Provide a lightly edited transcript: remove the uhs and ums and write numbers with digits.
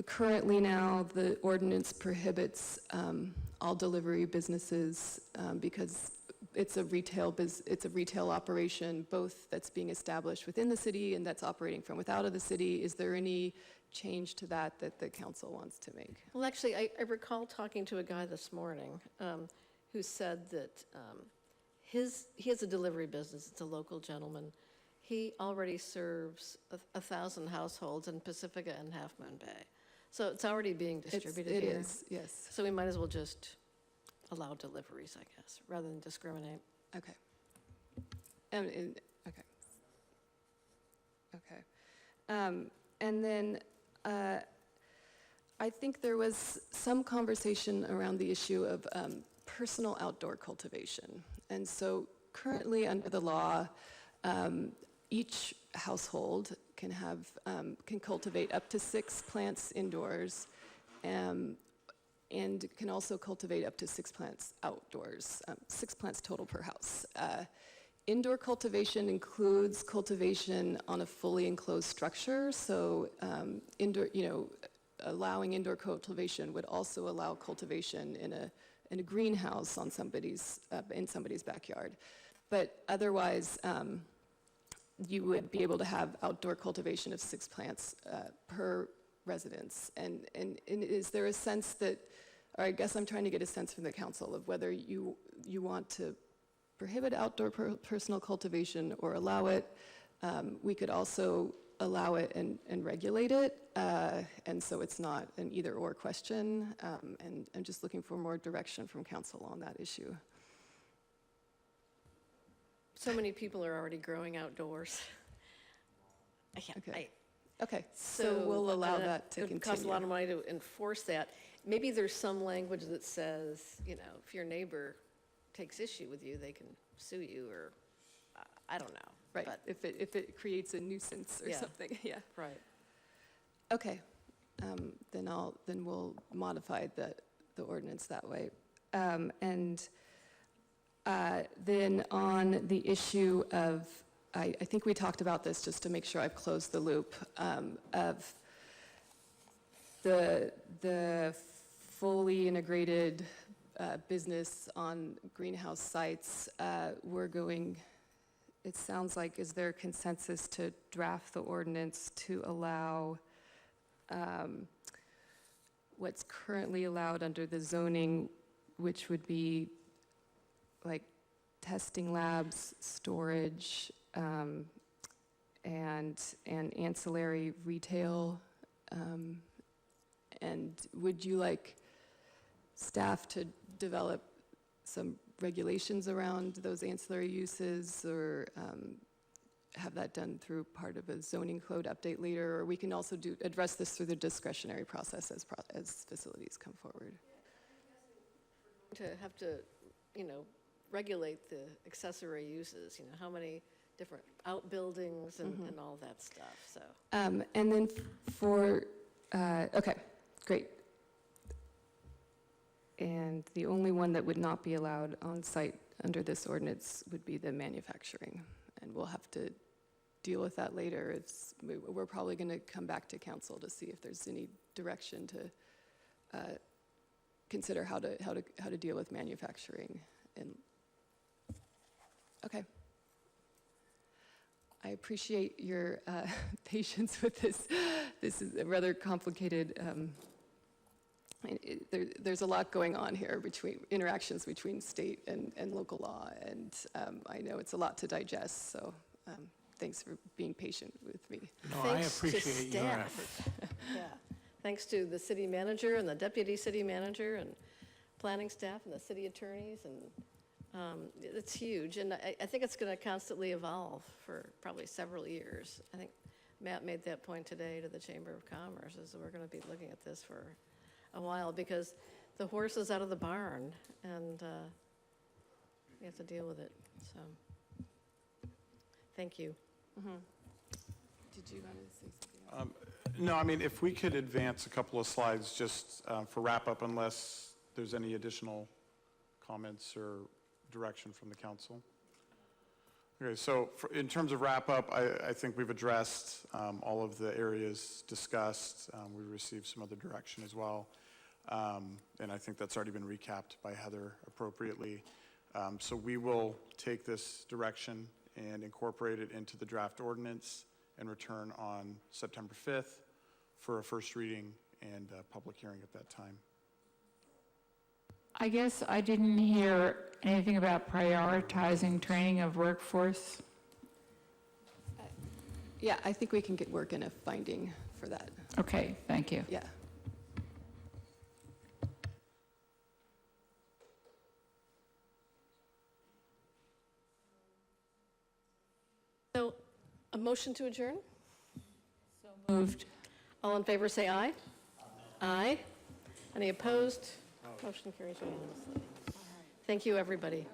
Currently now, the ordinance prohibits all delivery businesses because it's a retail operation, both that's being established within the city and that's operating from without of the city. Is there any change to that the council wants to make? Well, actually, I recall talking to a guy this morning who said that he has a delivery business. It's a local gentleman. He already serves 1,000 households in Pacifica and Half Moon Bay. So it's already being distributed here. It is, yes. So we might as well just allow deliveries, I guess, rather than discriminate. Okay. Okay. Okay. And then I think there was some conversation around the issue of personal outdoor cultivation. And so currently under the law, each household can cultivate up to 6 plants indoors, and can also cultivate up to 6 plants outdoors, 6 plants total per house. Indoor cultivation includes cultivation on a fully enclosed structure, so allowing indoor cultivation would also allow cultivation in a greenhouse on in somebody's backyard. But otherwise, you would be able to have outdoor cultivation of 6 plants per residence. And is there a sense that, or I guess I'm trying to get a sense from the council of whether you want to prohibit outdoor personal cultivation or allow it. We could also allow it and regulate it, and so it's not an either or question, and I'm just looking for more direction from council on that issue. So many people are already growing outdoors. Okay, so we'll allow that to continue. It costs a lot of money to enforce that. Maybe there's some language that says, if your neighbor takes issue with you, they can sue you, or I don't know. Right, but if it creates a nuisance or something, yeah. Right. Okay, then we'll modify the ordinance that way. Then on the issue of, I think we talked about this just to make sure I've closed the loop, of the fully integrated business on greenhouse sites. It sounds like, is there consensus to draft the ordinance to allow what's currently allowed under the zoning, which would be like testing labs, storage, and ancillary retail? And would you like staff to develop some regulations around those ancillary uses, or have that done through part of a zoning code update later? Or we can also address this through the discretionary process as facilities come forward. To have to, regulate the accessory uses, how many different outbuildings and all that stuff, so. And then okay, great. And the only one that would not be allowed on site under this ordinance would be the manufacturing. And we'll have to deal with that later. We're probably going to come back to council to see if there's any direction to consider how to deal with manufacturing. Okay. I appreciate your patience with this. This is a rather complicated. There's a lot going on here between interactions between state and local law, and I know it's a lot to digest, so thanks for being patient with me. No, I appreciate your effort. Yeah, thanks to the city manager and the deputy city manager and planning staff and the city attorneys, and it's huge, and I think it's going to constantly evolve for probably several years. I think Matt made that point today to the Chamber of Commerce, is that we're going to be looking at this for a while, because the horse is out of the barn, and we have to deal with it. So, thank you. Mm-hmm. Did you want to say something else? No, I mean, if we could advance a couple of slides just for wrap-up, unless there's any additional comments or direction from the council. Okay, so in terms of wrap-up, I think we've addressed all of the areas discussed. We received some other direction as well. And I think that's already been recapped by Heather appropriately. So we will take this direction and incorporate it into the draft ordinance and return on September 5th for a first reading and a public hearing at that time. I guess I didn't hear anything about prioritizing training of workforce. Yeah, I think we can get work in a finding for that. Okay, thank you. Yeah. So, a motion to adjourn? Moved. All in favor, say aye. Aye. Any opposed? Motion carries unanimously. Thank you, everybody.